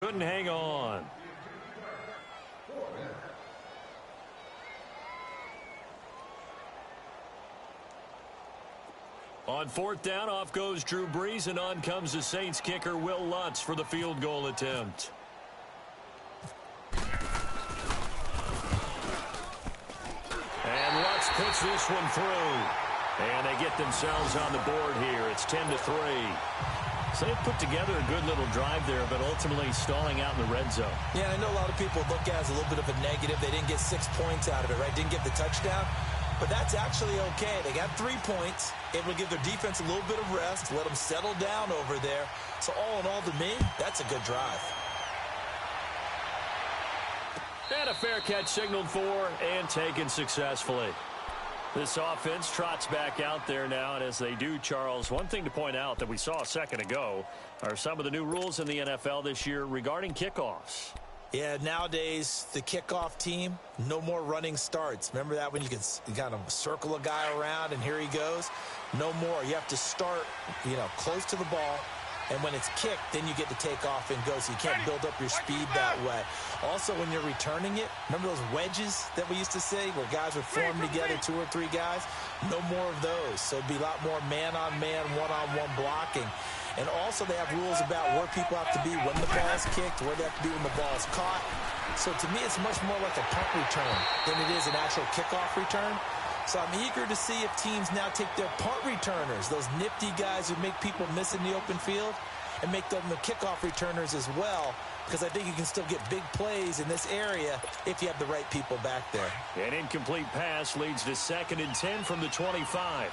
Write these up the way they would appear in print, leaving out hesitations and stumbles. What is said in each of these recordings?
Couldn't hang on. On fourth down, off goes Drew Brees, and on comes the Saints kicker, Will Lutz, for the field goal attempt. And Lutz puts this one through. And they get themselves on the board here. It's 10-3. So they've put together a good little drive there, but ultimately stalling out in the red zone. Yeah, I know a lot of people look at it as a little bit of a negative. They didn't get 6 points out of it, right? Didn't get the touchdown. But that's actually okay. They got 3 points. Able to give their defense a little bit of rest, let them settle down over there. So all in all, to me, that's a good drive. And a fair catch signaled for and taken successfully. This offense trots back out there now, and as they do, Charles, one thing to point out that we saw a second ago are some of the new rules in the NFL this year regarding kickoffs. Yeah, nowadays, the kickoff team, no more running starts. Remember that when you could kind of circle a guy around and here he goes? No more. You have to start, close to the ball. And when it's kicked, then you get to take off and go, so you can't build up your speed that way. Also, when you're returning it, remember those wedges that we used to say where guys would form together, 2 or 3 guys? No more of those. So it'd be a lot more man-on-man, one-on-one blocking. And also they have rules about where people have to be when the ball is kicked, where they have to be when the ball is caught. So to me, it's much more like a punt return than it is an actual kickoff return. So I'm eager to see if teams now take their punt returners, those nifty guys who make people miss in the open field, and make them the kickoff returners as well, because I think you can still get big plays in this area if you have the right people back there. An incomplete pass leads to 2nd and 10 from the 25.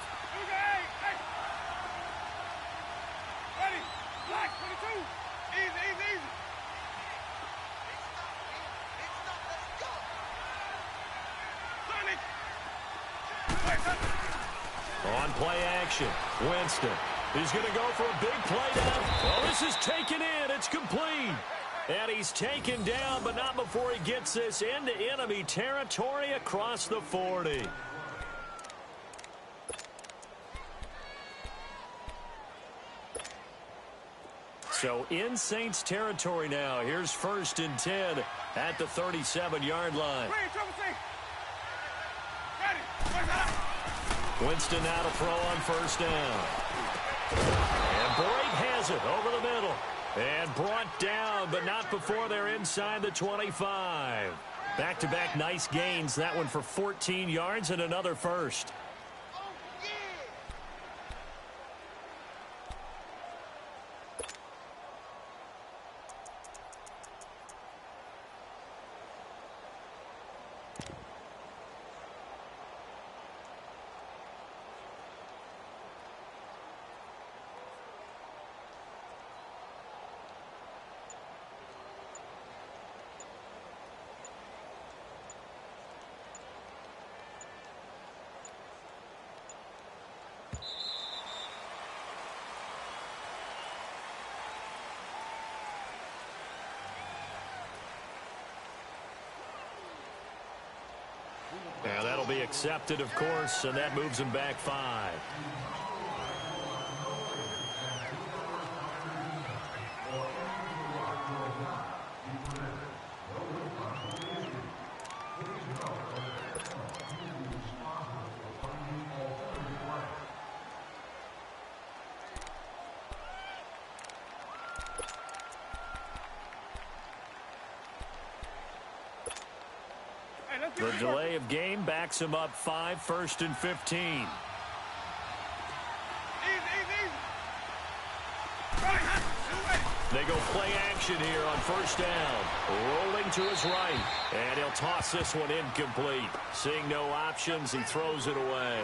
On play action, Winston. He's going to go for a big play down. Well, this is taken in. It's complete. And he's taken down, but not before he gets this into enemy territory across the 40. So in Saints territory now. Here's 1st and 10 at the 37-yard line. Winston now to throw on 1st down. And Boyd has it over the middle. And brought down, but not before they're inside the 25. Back-to-back nice gains. That one for 14 yards and another first. Now that'll be accepted, of course, and that moves him back 5. The delay of game backs him up 5, 1st and 15. They go play action here on 1st down. Rolling to his right. And he'll toss this one incomplete. Seeing no options, he throws it away.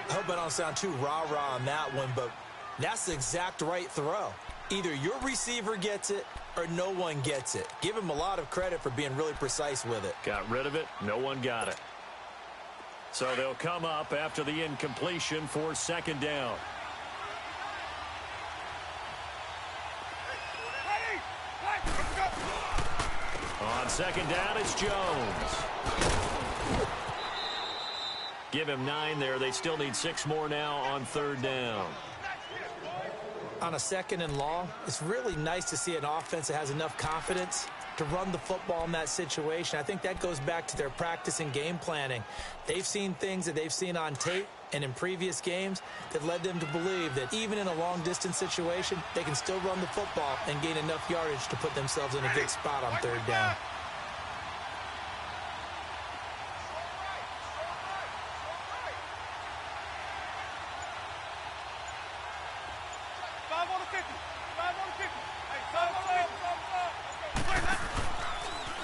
I hope I don't sound too rah-rah on that one, but that's the exact right throw. Either your receiver gets it or no one gets it. Give him a lot of credit for being really precise with it. Got rid of it. No one got it. So they'll come up after the incompletion for 2nd down. On 2nd down, it's Jones. Give him 9 there. They still need 6 more now on 3rd down. on a 2nd and long, it's really nice to see an offense that has enough confidence to run the football in that situation. I think that goes back to their practice and game planning. They've seen things that they've seen on tape and in previous games that led them to believe that even in a long-distance situation, they can still run the football and gain enough yardage to put themselves in a good spot on 3rd down.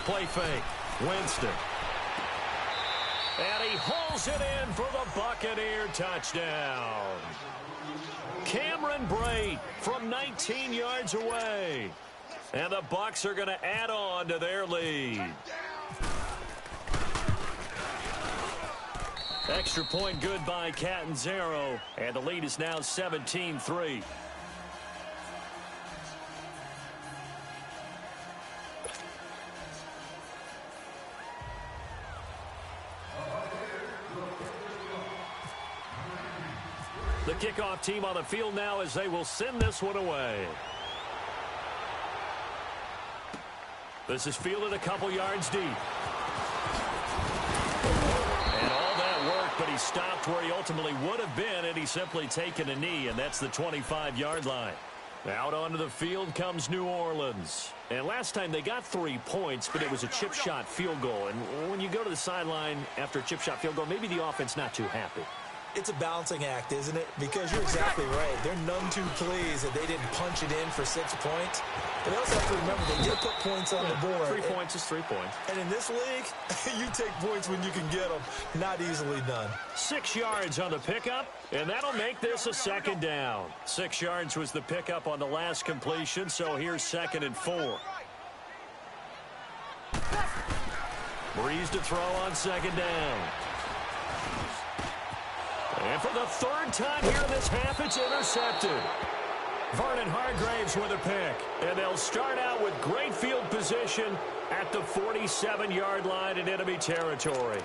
Play fake. Winston. And he hauls it in for the Buccaneer touchdown. Cameron Brate from 19 yards away. And the Bucs are going to add on to their lead. Extra point good by Catanzaro. And the lead is now 17-3. The kickoff team on the field now as they will send this one away. This is fielded a couple yards deep. And all that work, but he stopped where he ultimately would have been had he simply taken a knee, and that's the 25-yard line. Out onto the field comes New Orleans. And last time they got 3 points, but it was a chip shot field goal. And when you go to the sideline after a chip shot field goal, maybe the offense not too happy. It's a balancing act, isn't it? Because you're exactly right. They're none too pleased that they didn't punch it in for 6 points. But they also have to remember they did put points on the board. 3 points is 3 points. And in this league, you take points when you can get them. Not easily done. 6 yards on the pickup, and that'll make this a 2nd down. 6 yards was the pickup on the last completion, so here's 2nd and 4. Breeze to throw on 2nd down. And for the 3rd time here in this half, it's intercepted. Vernon Hargraves with a pick. And they'll start out with great field position at the 47-yard line in enemy territory.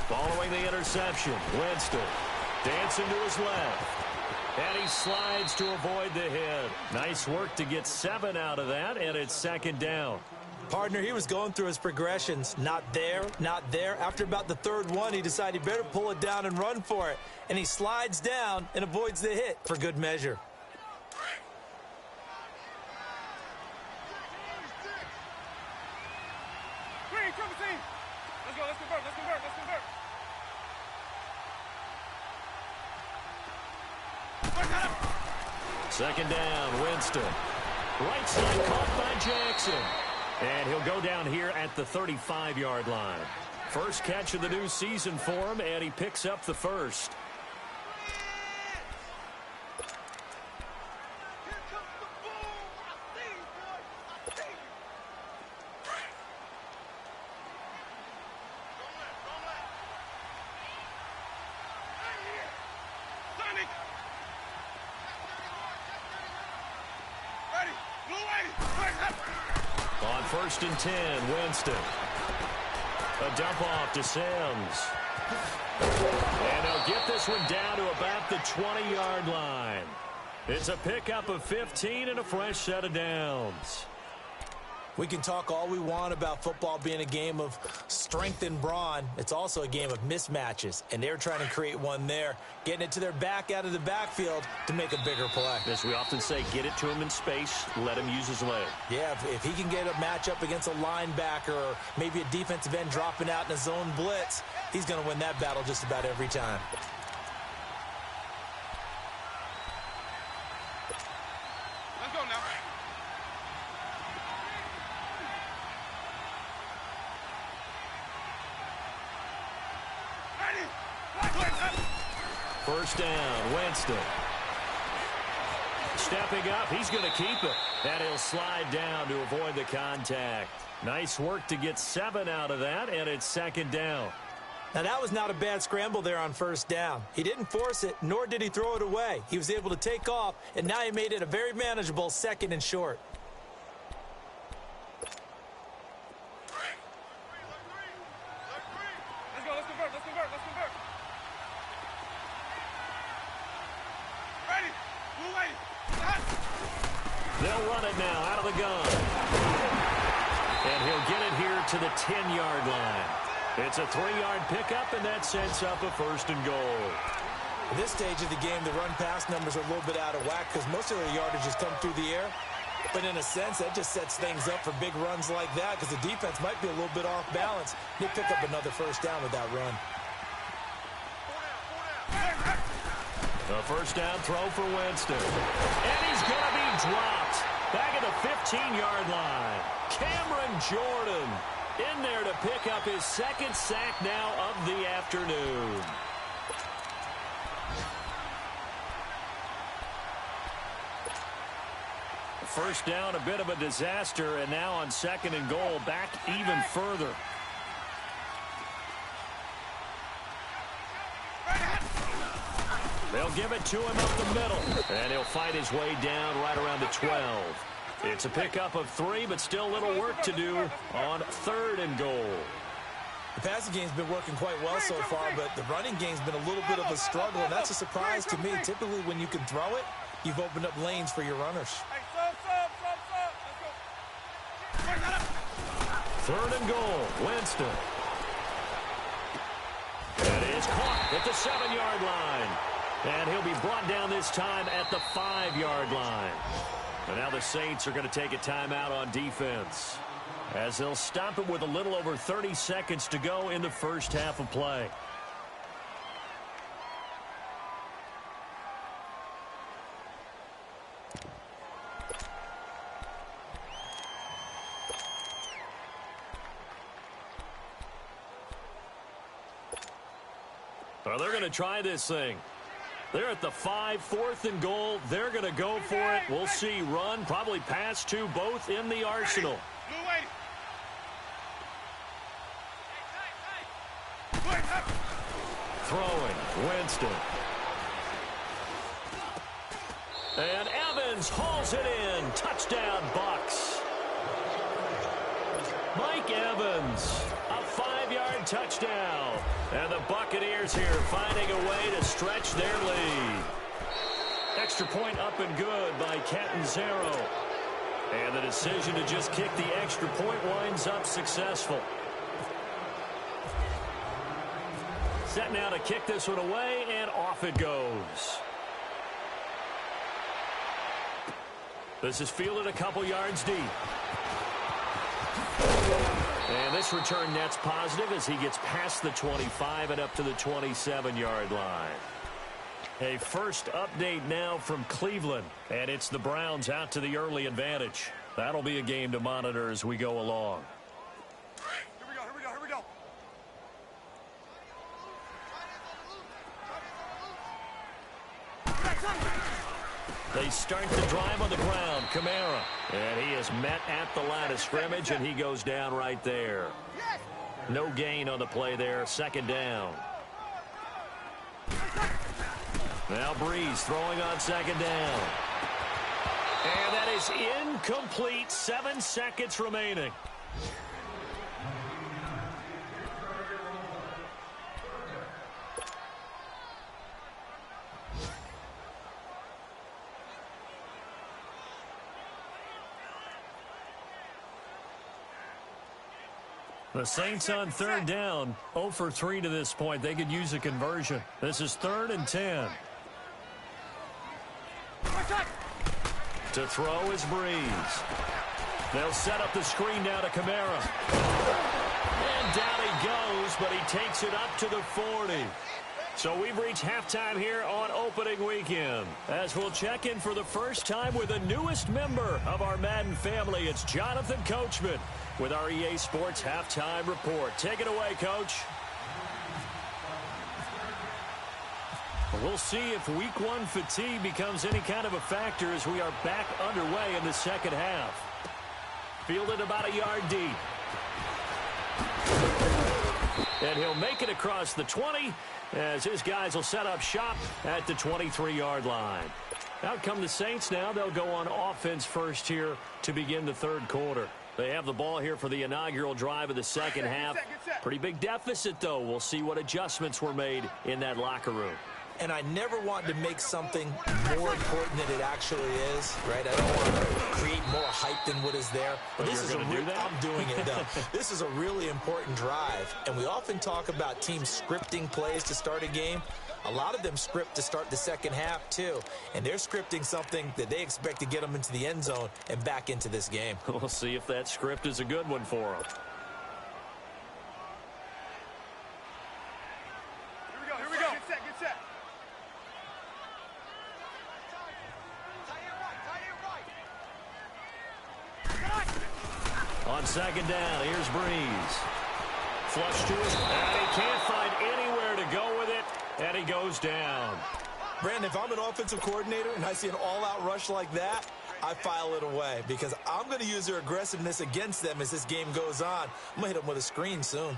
Following the interception, Winston dancing to his left. And he slides to avoid the hit. Nice work to get 7 out of that, and it's 2nd down. Partner, he was going through his progressions. Not there, not there. After about the 3rd one, he decided he better pull it down and run for it. And he slides down and avoids the hit for good measure. Second down, Winston. Right side caught by Jackson. And he'll go down here at the 35-yard line. First catch of the new season for him, and he picks up the first. On 1st and 10, Winston. A dump off to Sims. And they'll get this one down to about the 20-yard line. It's a pickup of 15 and a fresh set of downs. We can talk all we want about football being a game of strength and brawn. It's also a game of mismatches, and they're trying to create one there, getting it to their back out of the backfield to make a bigger play. As we often say, get it to him in space, let him use his leg. Yeah, if he can get a matchup against a linebacker or maybe a defensive end dropping out in a zone blitz, he's going to win that battle just about every time. Let's go now. First down, Winston. Stepping up, he's going to keep it. And he'll slide down to avoid the contact. Nice work to get 7 out of that, and it's 2nd down. Now, that was not a bad scramble there on first down. He didn't force it, nor did he throw it away. He was able to take off, and now he made it a very manageable 2nd and short. Let's go. Let's convert. Ready. Blue lady. They'll run it now out of the gun. And he'll get it here to the 10-yard line. It's a 3-yard pickup, and that sets up a 1st and goal. At this stage of the game, the run-pass numbers are a little bit out of whack because most of their yardage has come through the air. But in a sense, that just sets things up for big runs like that because the defense might be a little bit off balance. They pick up another 1st down with that run. A 1st down throw for Winston. And he's going to be dropped. Back at the 15-yard line. Cameron Jordan in there to pick up his 2nd sack now of the afternoon. First down, a bit of a disaster, and now on 2nd and goal, back even further. They'll give it to him up the middle, and he'll fight his way down right around the 12. It's a pickup of 3, but still a little work to do on 3rd and goal. The passing game's been working quite well so far, but the running game's been a little bit of a struggle, and that's a surprise to me. Typically, when you can throw it, you've opened up lanes for your runners. Let's go. 3rd and goal, Winston. It is caught at the 7-yard line. And he'll be brought down this time at the 5-yard line. And now the Saints are going to take a timeout on defense, as they'll stop it with a little over 30 seconds to go in the first half of play. Well, they're going to try this thing. They're at the 5, 4th and goal. They're going to go for it. We'll see. Run, probably pass to both in the arsenal. Throwing, Winston. And Evans hauls it in. Touchdown, Bucks. Mike Evans, a 5-yard touchdown. And the Buccaneers here finding a way to stretch their lead. Extra point up and good by Catanzaro. And the decision to just kick the extra point winds up successful. Set now to kick this one away, and off it goes. This is fielded a couple yards deep. And this return net's positive as he gets past the 25 and up to the 27-yard line. A first update now from Cleveland, and it's the Browns out to the early advantage. That'll be a game to monitor as we go along. Here we go. They start the drive on the ground. Kamara. And he is met at the line of scrimmage, and he goes down right there. No gain on the play there. 2nd down. Now Breeze throwing on 2nd down. And that is incomplete. 7 seconds remaining. The Saints on 3rd down, 0 for 3 to this point. They could use a conversion. This is 3rd and 10. To throw is Breeze. They'll set up the screen now to Kamara. And down he goes, but he takes it up to the 40. So we've reached halftime here on opening weekend, as we'll check in for the first time with the newest member of our Madden family. It's Jonathan Coachman with our EA Sports Halftime Report. Take it away, Coach. We'll see if Week 1 fatigue becomes any kind of a factor as we are back underway in the second half. Fielded about a yard deep. and he'll make it across the 20 as his guys will set up shop at the 23-yard line. Out come the Saints now. They'll go on offense first here to begin the third quarter. They have the ball here for the inaugural drive of the second half. Pretty big deficit, though. We'll see what adjustments were made in that locker room. And I never want to make something more important than it actually is, right? I don't want to create more hype than what is there. But this is I'm doing it, though. This is a really important drive. And we often talk about teams scripting plays to start a game. A lot of them script to start the second half, too. And they're scripting something that they expect to get them into the end zone and back into this game. We'll see if that script is a good one for them. Here we go. Get set, get set. On second down, here's Breeze. Flush to his, and he can't find anywhere to go with it, and he goes down. Brandon, if I'm an offensive coordinator and I see an all-out rush like that, I file it away because I'm going to use their aggressiveness against them as this game goes on. I'm going to hit them with a screen soon.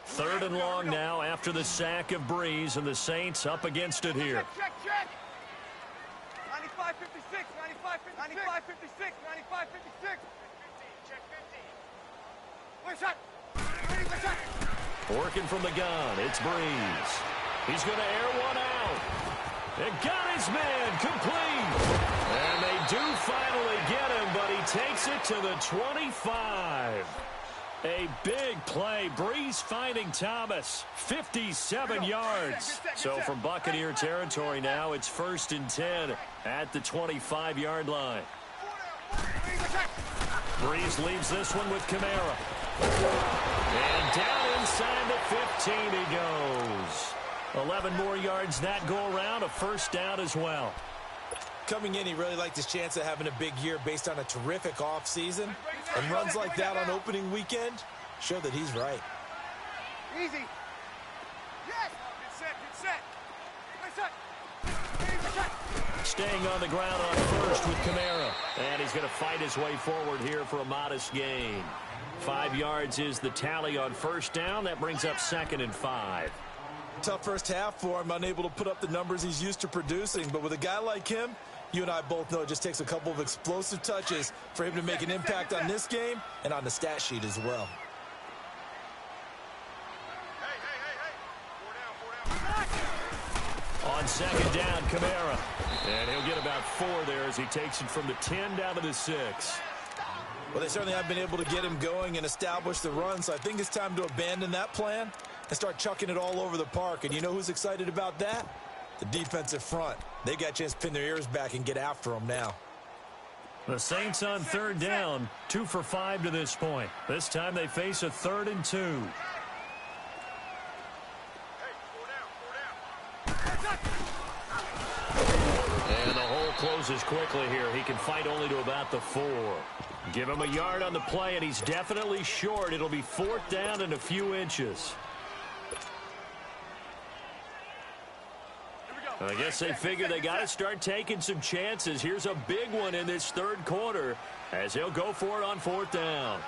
Third and long now after the sack of Breeze, and the Saints up against it here. Check. 95-56, 95-56, 95-56. Check 50. One shot. Ready, one shot. Working from the gun, it's Breeze. He's going to air one out. And got his man complete. And they do finally get him, but he takes it to the 25. A big play. Breeze finding Thomas. 57 yards. So from Buccaneer territory now, it's 1st and 10 at the 25-yard line. Breeze leaves this one with Kamara. And down inside the 15 he goes. 11 more yards that go around. A first down as well. Coming in, he really liked his chance of having a big year based on a terrific offseason. And runs like that on opening weekend show that he's right. Easy. Yes. Get set. Get set. Staying on the ground on first with Kamara. And he's going to fight his way forward here for a modest gain. 5 yards is the tally on first down. That brings up 2nd and 5. Tough first half for him, unable to put up the numbers he's used to producing. But with a guy like him, you and I both know it just takes a couple of explosive touches for him to make an impact on this game and on the stat sheet as well. On second down, Kamara. And he'll get about 4 there as he takes it from the 10 down to the 6. Well, they certainly have been able to get him going and establish the run, so I think it's time to abandon that plan and start chucking it all over the park. And you know who's excited about that? The defensive front. They got a chance to pin their ears back and get after them now. The Saints on third down, 2 for 5 to this point. This time they face a 3rd and 2. And the hole closes quickly here. He can fight only to about the 4. Give him a yard on the play, and he's definitely short. It'll be 4th down and a few inches. I guess they figure they got to start taking some chances. Here's a big one in this third quarter as he'll go for it on 4th down.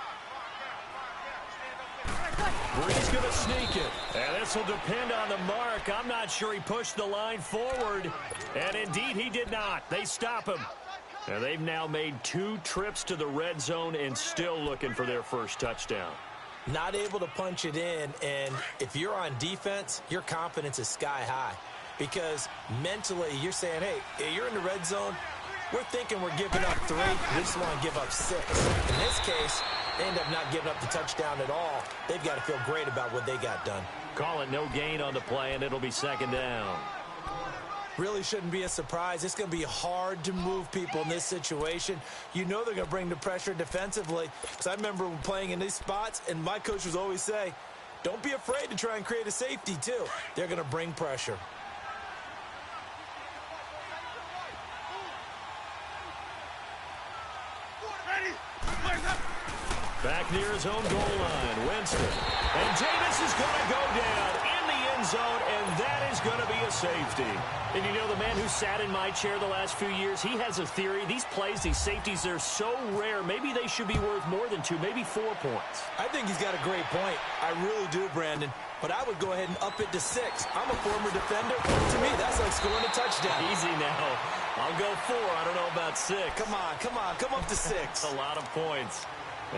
Breeze going to sneak it. And this will depend on the mark. I'm not sure he pushed the line forward. And indeed, he did not. They stop him. And they've now made 2 trips to the red zone and still looking for their first touchdown. Not able to punch it in, and if you're on defense, your confidence is sky high. Because mentally, you're saying, hey, you're in the red zone. We're thinking we're giving up 3. We just want to give up 6. In this case, they end up not giving up the touchdown at all. They've got to feel great about what they got done. Call it no gain on the play, and it'll be 2nd down. Really shouldn't be a surprise. It's going to be hard to move people in this situation. You know they're going to bring the pressure defensively. Because I remember playing in these spots, and my coach would always say, don't be afraid to try and create a safety, too. They're going to bring pressure. Back near his own goal line, Winston. And Jameis is going to go down in the end end zone, and that is going to be a safety. And you know, the man who sat in my chair the last few years, he has a theory. These plays, these safeties, they're so rare. Maybe they should be worth more than 2, maybe 4 points. I think he's got a great point. I really do, Brandon. But I would go ahead and up it to 6. I'm a former defender. To me, that's like scoring a touchdown. Easy now. I'll go 4. I don't know about 6. Come on. Come up to 6. A lot of points.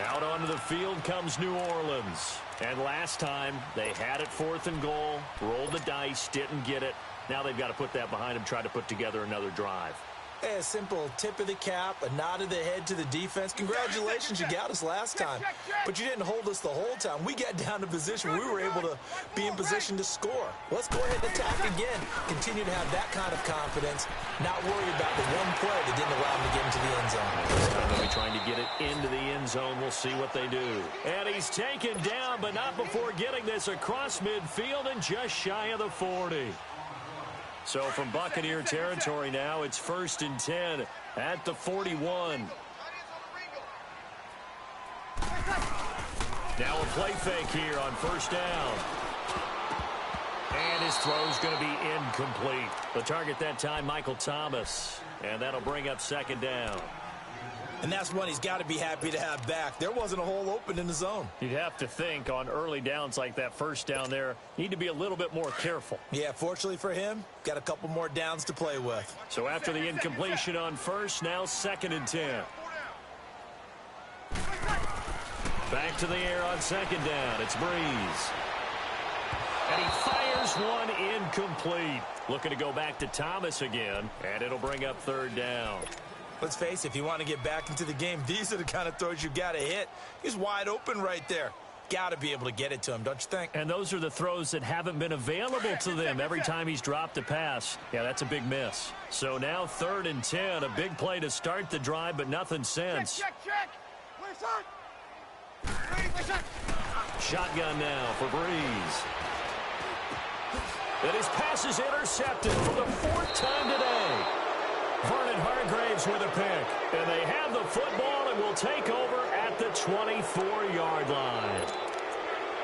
Out onto the field comes New Orleans. And last time, they had it 4th and goal, rolled the dice, didn't get it. Now they've got to put that behind them, try to put together another drive. Hey, a simple tip of the cap, a nod of the head to the defense. Congratulations, you got us last time. But you didn't hold us the whole time. We got down to position where we were able to be in position to score. Let's go ahead and attack again. Continue to have that kind of confidence, not worry about the one play that didn't allow them to get into the end zone. This time they'll be trying to get it into the end zone. We'll see what they do. And he's taken down, but not before getting this across midfield and just shy of the 40. So from Buccaneer territory now, it's 1st and 10 at the 41. Now a play fake here on 1st down. And his throw's going to be incomplete. The target that time, Michael Thomas. And that'll bring up 2nd down. And that's one he's got to be happy to have back. There wasn't a hole open in the zone. You'd have to think on early downs like that 1st down there, need to be a little bit more careful. Yeah, fortunately for him, got a couple more downs to play with. So after the incompletion on 1st, now 2nd and 10. Back to the air on 2nd down. It's Breeze. And he fires one incomplete. Looking to go back to Thomas again, and it'll bring up 3rd down. Let's face it, if you want to get back into the game, these are the kind of throws you got to hit. He's wide open right there. Got to be able to get it to him, don't you think? And those are the throws that haven't been available to them every time he's dropped a pass. Yeah, that's a big miss. So now 3rd and 10, a big play to start the drive, but nothing since. Check. Where's that? Ready, shot. Shotgun now for Breeze. And his pass is intercepted for the 4th time today. Vernon Hargraves with a pick. And they have the football and will take over at the 24-yard line.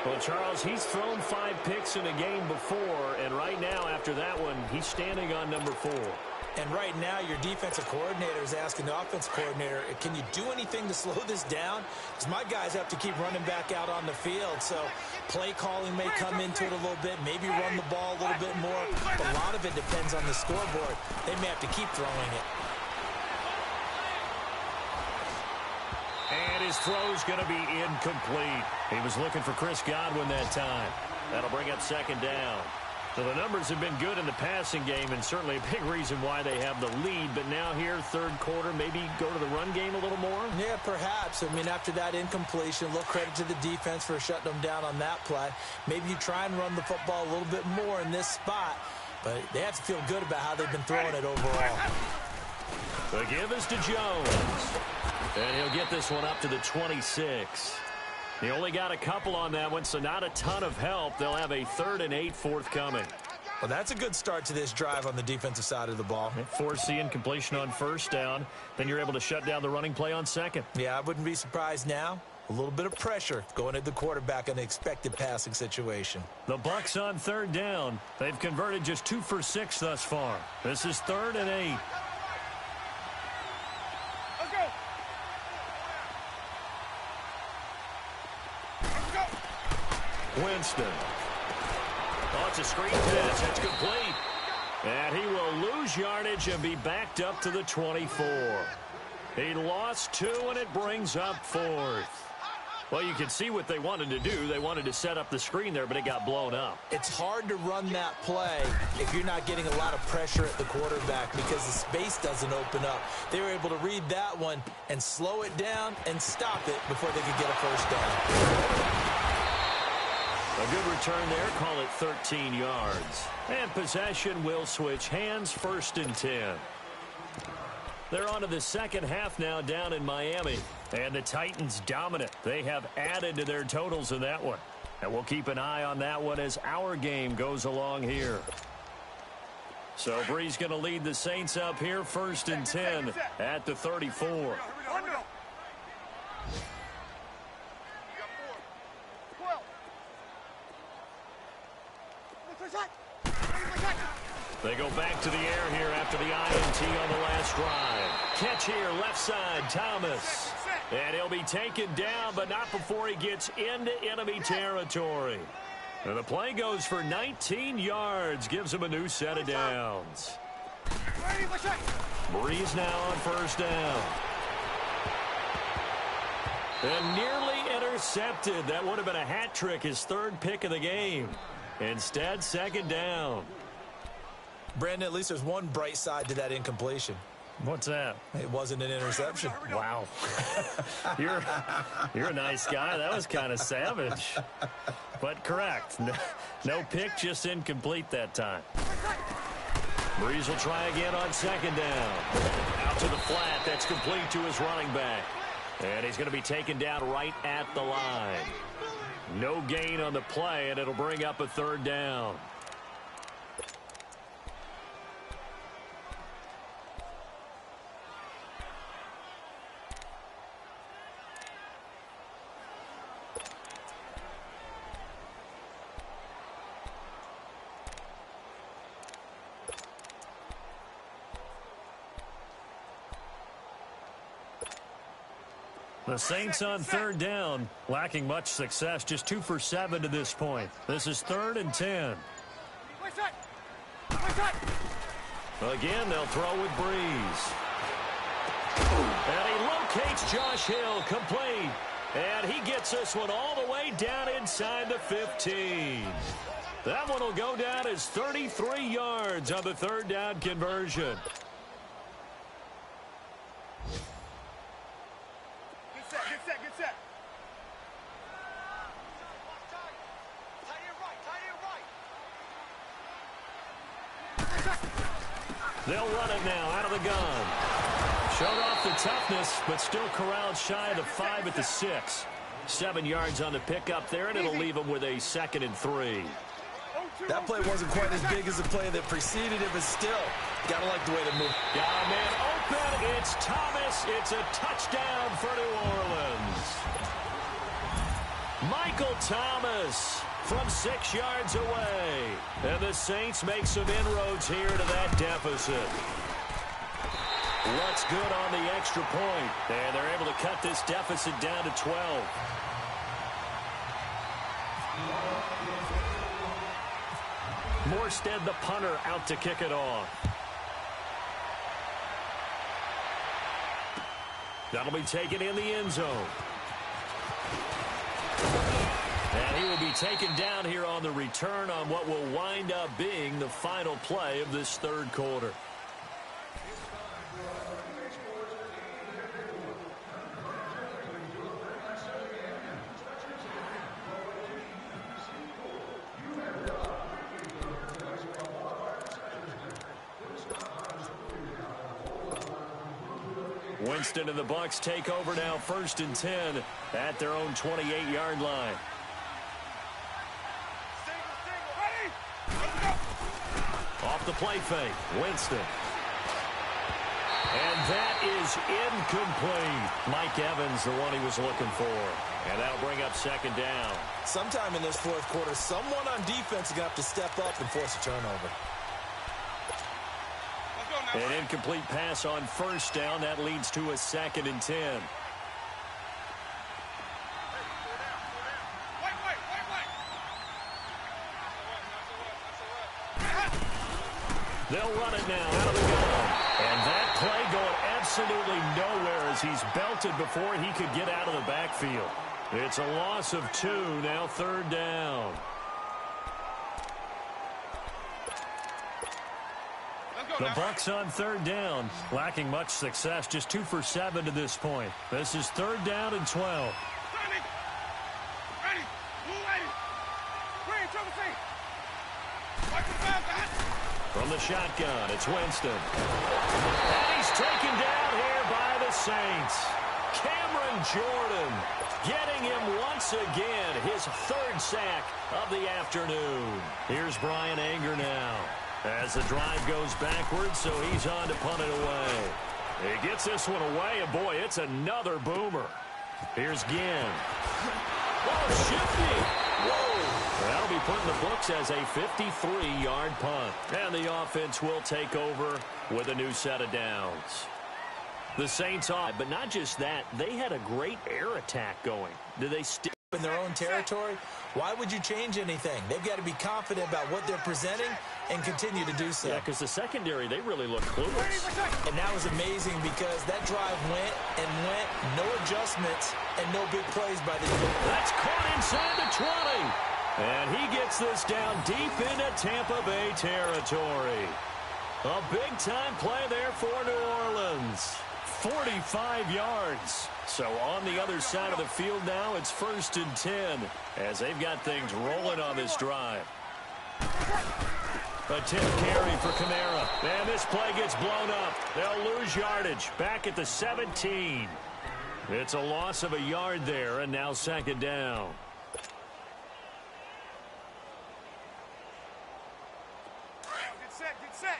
Well, Charles, he's thrown 5 picks in a game before, and right now, after that one, he's standing on number 4. And right now, your defensive coordinator is asking the offensive coordinator, can you do anything to slow this down? Because my guys have to keep running back out on the field. So play calling may come into it a little bit, maybe run the ball a little bit more. But a lot of it depends on the scoreboard. They may have to keep throwing it. And his throw's going to be incomplete. He was looking for Chris Godwin that time. That'll bring up 2nd down. So the numbers have been good in the passing game, and certainly a big reason why they have the lead. But now here, 3rd quarter, maybe go to the run game a little more? Yeah, perhaps. I mean, after that incompletion, a little credit to the defense for shutting them down on that play. Maybe you try and run the football a little bit more in this spot. But they have to feel good about how they've been throwing it overall. The give is to Jones. And he'll get this one up to the 26. He only got a couple on that one, so not a ton of help. They'll have a 3rd and 8 forthcoming. Well, that's a good start to this drive on the defensive side of the ball. Force the incompletion on 1st down. Then you're able to shut down the running play on 2nd. Yeah, I wouldn't be surprised now. A little bit of pressure going at the quarterback in an expected passing situation. The Bucs on 3rd down. They've converted just 2 for 6 thus far. This is 3rd and 8. Winston. Oh, it's a screen pass. It's complete. And he will lose yardage and be backed up to the 24. He lost 2, and it brings up 4th. Well, you can see what they wanted to do. They wanted to set up the screen there, but it got blown up. It's hard to run that play if you're not getting a lot of pressure at the quarterback because the space doesn't open up. They were able to read that one and slow it down and stop it before they could get a 1st down. A good return there. Call it 13 yards. And possession will switch hands. 1st and 10. They're on to the 2nd half now down in Miami. And the Titans dominant. They have added to their totals in that one. And we'll keep an eye on that one as our game goes along here. So Breeze going to lead the Saints up here. 1st and 10 at the 34. They go back to the air here after the INT on the last drive. Catch here, left side, Thomas. And he'll be taken down, but not before he gets into enemy territory. And the play goes for 19 yards, gives him a new set of downs. Breeze now on first down. And nearly intercepted. That would have been a hat trick, his third pick of the game. Instead, second down. Brandon, at least there's one bright side to that incompletion. What's that? It wasn't an interception. Wow. You're a nice guy. That was kind of savage. But correct. No pick, just incomplete that time. Breeze will try again on second down. Out to the flat. That's complete to his running back. And he's going to be taken down right at the line. No gain on the play, and it'll bring up a third down. The Saints on third down, lacking much success, just 2 for 7 to this point. This is 3rd and 10. Again, they'll throw with Breeze. And he locates Josh Hill, complete. And he gets this one all the way down inside the 15. That one will go down as 33 yards on the third down conversion. Get set. They'll run it now out of the gun. Showed off the toughness, but still corralled shy of the 5 at the 6. 7 yards on the pickup there, and it'll leave them with a 2nd and 3. That play wasn't quite as big as the play that preceded it, but still, gotta like the way they move. Got a man open. It's Thomas. It's a touchdown for New Orleans. Michael Thomas from 6 yards away. And the Saints make some inroads here to that deficit. Looks good on the extra point. And they're able to cut this deficit down to 12. Morstead, the punter, out to kick it off. That'll be taken in the end zone. And he will be taken down here on the return on what will wind up being the final play of this third quarter. Winston and the Bucs take over now, 1st and 10 at their own 28-yard line. Off the play fake, Winston. And that is incomplete. Mike Evans, the one he was looking for. And that'll bring up 2nd down. Sometime in this 4th quarter, someone on defense is going to have to step up and force a turnover. An incomplete pass on 1st down. That leads to a 2nd and 10. They'll run it now out of the gun. And that play going absolutely nowhere as he's belted before he could get out of the backfield. It's a loss of 2, now 3rd down. The Bucs on 3rd down, lacking much success, just 2 for 7 to this point. This is 3rd down and 12. From the shotgun, it's Winston. And he's taken down here by the Saints. Cameron Jordan getting him once again, his 3rd sack of the afternoon. Here's Brian Anger now as the drive goes backwards, so he's on to punt it away. He gets this one away, and boy, it's another boomer. Here's Ginn. Oh, shifty. Whoa. That'll be put in the books as a 53-yard punt. And the offense will take over with a new set of downs. The Saints off, but not just that. They had a great air attack going. Do they still in their own territory? Why would you change anything? They've got to be confident about what they're presenting and continue to do so. Yeah, because the secondary, they really look clueless. And that was amazing because that drive went and went, no adjustments and no big plays by the defense. That's caught inside the 20. And he gets this down deep into Tampa Bay territory. A big-time play there for New Orleans. 45 yards. So on the other side of the field now, it's 1st and 10 as they've got things rolling on this drive. A tip carry for Kamara. And this play gets blown up. They'll lose yardage back at the 17. It's a loss of a yard there, and now 2nd down. Get set, get set.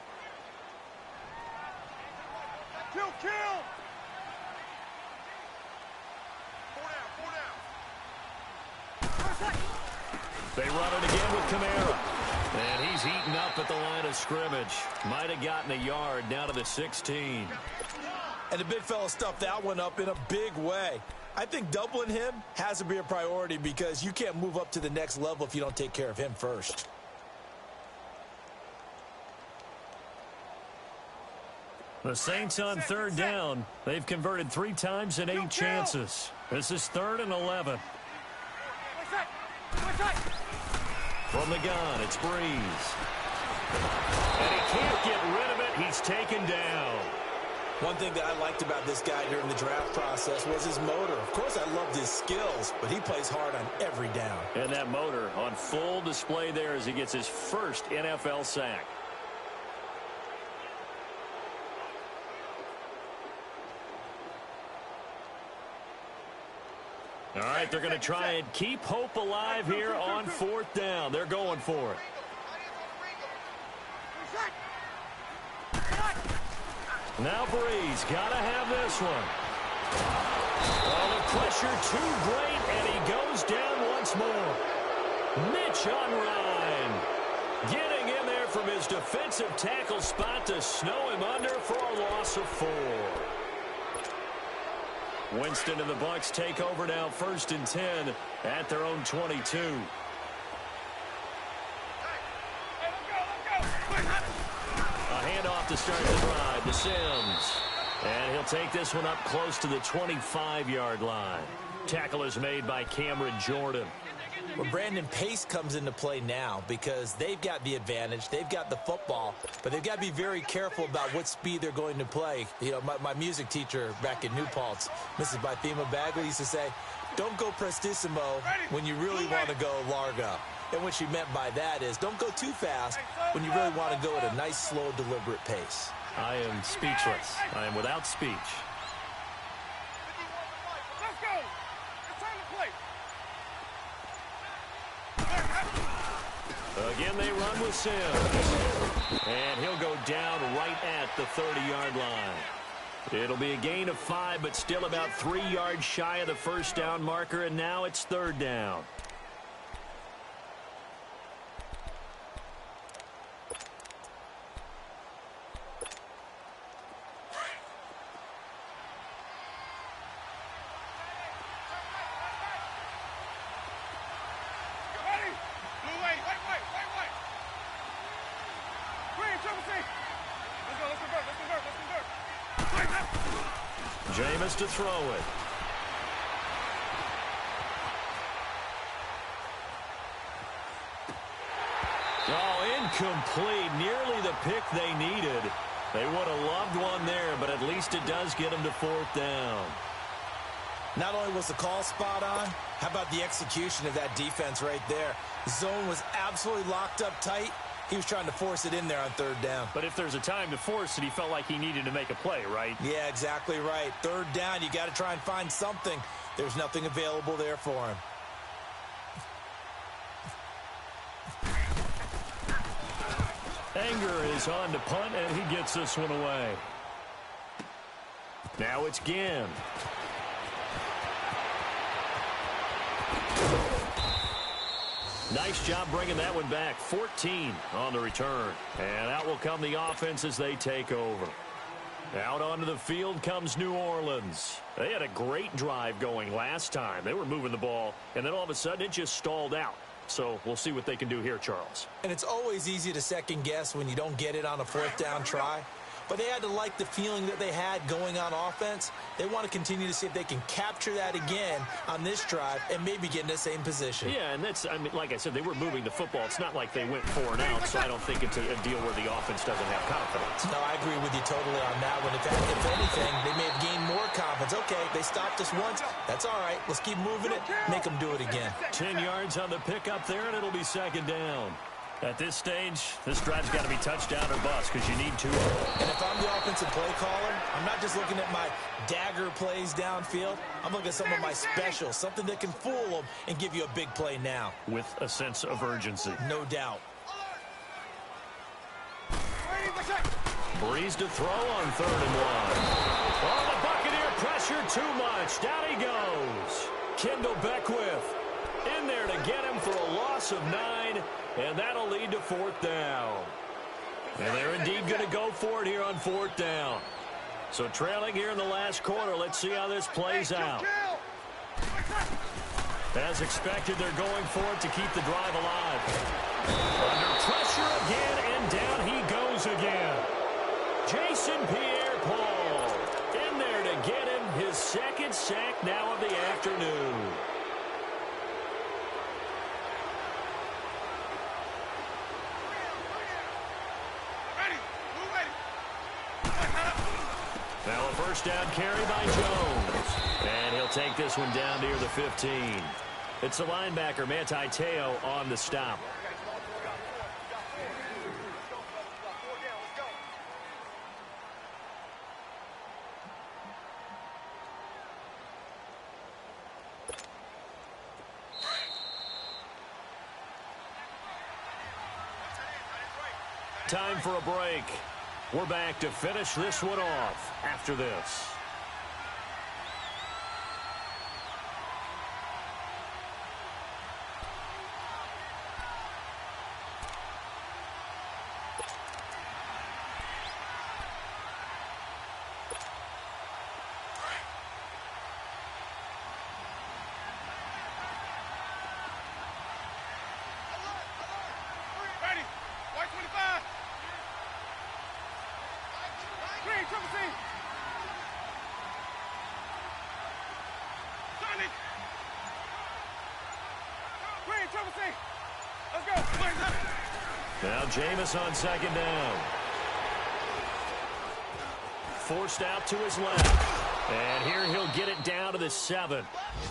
Kill. They run it again with Kamara. And he's eaten up at the line of scrimmage. Might have gotten a yard down to the 16. And the big fella stuffed that one up in a big way. I think doubling him has to be a priority because you can't move up to the next level if you don't take care of him first. The Saints on 3rd down. They've converted 3 times in 8 chances. This is 3rd and 11. From the gun, it's Breeze. And he can't get rid of it. He's taken down. One thing that I liked about this guy during the draft process was his motor. Of course, I loved his skills, but he plays hard on every down. And that motor on full display there as he gets his first NFL sack. All right, they're going to try and keep hope alive here on 4th down. They're going for it. Now Breeze got to have this one. Well, the pressure too great, and he goes down once more. Mitch on Ryan. Getting in there from his defensive tackle spot to snow him under for a loss of 4. Winston and the Bucs take over now 1st and 10 at their own 22. A handoff to start the drive to Sims. And he'll take this one up close to the 25-yard line. Tackle is made by Cameron Jordan. Well, Brandon, pace comes into play now because they've got the advantage. They've got the football, but they've got to be very careful about what speed they're going to play. You know, my music teacher back in New Paltz, Mrs. Bythema Bagley, used to say, don't go prestissimo when you really want to go largo. And what she meant by that is don't go too fast when you really want to go at a nice, slow, deliberate pace. I am speechless. I am without speech. Let's go. It's time to play. Again, they run with Sims. And he'll go down right at the 30-yard line. It'll be a gain of 5, but still about 3 yards shy of the 1st down marker, and now it's 3rd down. Jameis to throw it. Oh, incomplete. Nearly the pick they needed. They would have loved one there, but at least it does get them to 4th down. Not only was the call spot on, how about the execution of that defense right there? The zone was absolutely locked up tight. He was trying to force it in there on 3rd down. But if there's a time to force it, he felt like he needed to make a play, right? Yeah, exactly right. 3rd down, you got to try and find something. There's nothing available there for him. Anger is on to punt, and he gets this one away. Now it's Ginn. Nice job bringing that one back. 14 on the return. And out will come the offense as they take over. Out onto the field comes New Orleans. They had a great drive going last time. They were moving the ball, and then all of a sudden it just stalled out. So we'll see what they can do here, Charles. And it's always easy to second guess when you don't get it on a fourth down try. But they had to like the feeling that they had going on offense. They want to continue to see if they can capture that again on this drive and maybe get in the same position. Yeah, and that's, I mean, like I said, they were moving the football. It's not like they went 4 and out, so I don't think it's a deal where the offense doesn't have confidence. No, I agree with you totally on that one. If anything, they may have gained more confidence. Okay, they stopped us once. That's all right. Let's keep moving it. Make them do it again. 10 yards on the pickup there, and it'll be second down. At this stage, this drive's got to be touchdown or bust because you need 2 of them. And if I'm the offensive play caller, I'm not just looking at my dagger plays downfield. I'm looking at some of my specials, something that can fool them and give you a big play now. With a sense of urgency. No doubt. Breeze to throw on 3rd and 1. Oh, the Buccaneer pressure too much. Down he goes. Kendall Beckwith in there to get him for a loss of 9. And that'll lead to 4th down. And they're indeed going to go for it here on 4th down. So trailing here in the last quarter. Let's see how this plays out. As expected, they're going for it to keep the drive alive. Under pressure again, and down he goes again. Jason Pierre-Paul in there to get him his 2nd sack now of the afternoon. Now a first down carry by Jones. And he'll take this one down near the 15. It's the linebacker, Manti Te'o, on the stop. Time for a break. We're back to finish this one off after this. Ready. White 25. Green, triple C. Johnny. Green, triple C. Let's go. Now Jameis on 2nd down. Forced out to his left. And here he'll get it down to the 7.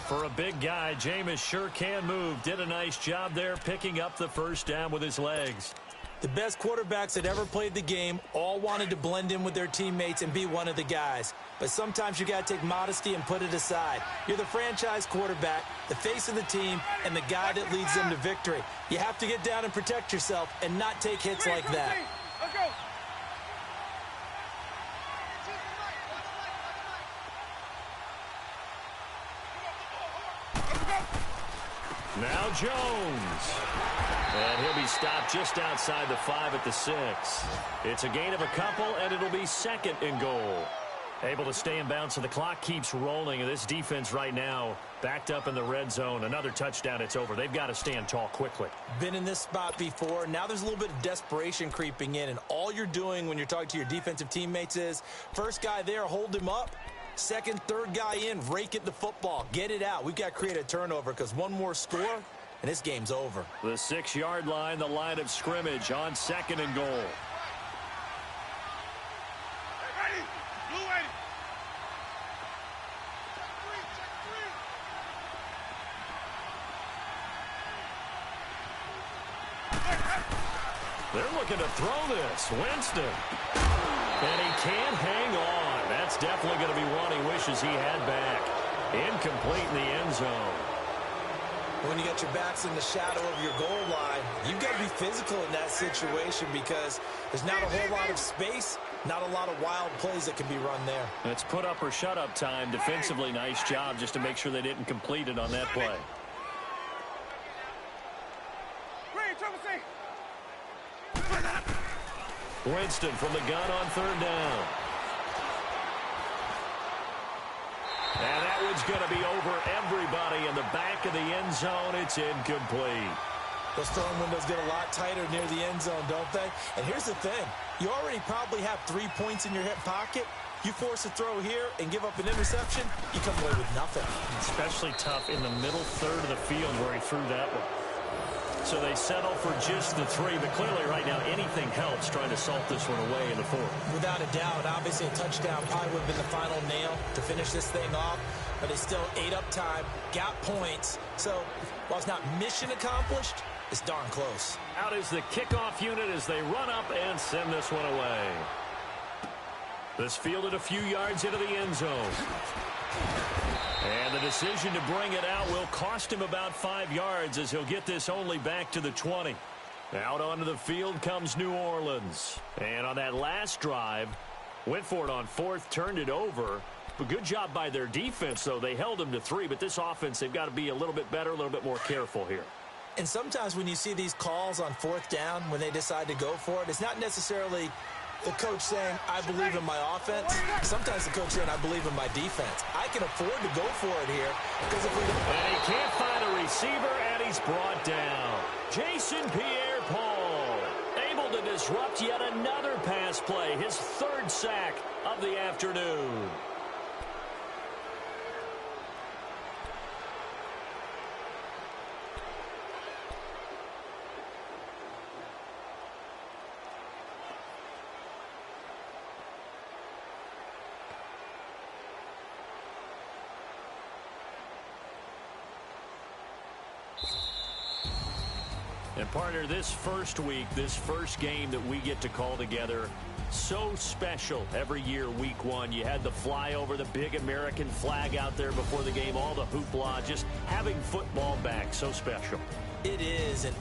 For a big guy, Jameis sure can move. Did a nice job there picking up the first down with his legs. The best quarterbacks that ever played the game all wanted to blend in with their teammates and be one of the guys. But sometimes you got to take modesty and put it aside. You're the franchise quarterback, the face of the team, and the guy that leads them to victory. You have to get down and protect yourself and not take hits like that. Let's go. Now Jones. And he'll be stopped just outside the 5 at the 6. It's a gain of a couple, and it'll be 2nd and goal. Able to stay in bounds, so the clock keeps rolling. And this defense right now backed up in the red zone. Another touchdown, it's over. They've got to stand tall quickly. Been in this spot before. Now there's a little bit of desperation creeping in, and all you're doing when you're talking to your defensive teammates is first guy there, hold him up. Second, third guy in, rake it the football. Get it out. We've got to create a turnover because one more score, and this game's over. The 6-yard line, the line of scrimmage on 2nd and goal. Ready. Blue 80. They're looking to throw this. Winston. And he can't hang on. That's definitely going to be one he wishes he had back. Incomplete in the end zone. When you got your backs in the shadow of your goal line, you've got to be physical in that situation because there's not a whole lot of space, not a lot of wild plays that can be run there. It's put up or shut up time. Defensively, nice job just to make sure they didn't complete it on that play. Winston from the gun on third down. And that one's going to be over everybody in the back of the end zone. It's incomplete. Those throwing windows get a lot tighter near the end zone, don't they? And here's the thing. You already probably have 3 points in your hip pocket. You force a throw here and give up an interception, you come away with nothing. Especially tough in the middle third of the field where he threw that one. So they settle for just the 3, but clearly right now anything helps trying to salt this one away in the 4th. Without a doubt, obviously a touchdown probably would have been the final nail to finish this thing off, but they still ate up time, got points. So while it's not mission accomplished, it's darn close. Out is the kickoff unit as they run up and send this one away. This fielded a few yards into the end zone. And the decision to bring it out will cost him about 5 yards as he'll get this only back to the 20. Out onto the field comes New Orleans. And on that last drive, went for it on 4th, turned it over. But good job by their defense, though. They held them to 3, but this offense, they've got to be a little bit better, a little bit more careful here. And sometimes when you see these calls on 4th down, when they decide to go for it, it's not necessarily the coach saying, I believe in my offense. Sometimes the coach saying, I believe in my defense. I can afford to go for it here because if we don't... And he can't find a receiver, and he's brought down. Jason Pierre-Paul able to disrupt yet another pass play, his 3rd sack of the afternoon. And partner, this first week, this first game that we get to call together, so special every year, week 1. You had the flyover, the big American flag out there before the game, all the hoopla, just having football back, so special. It is, and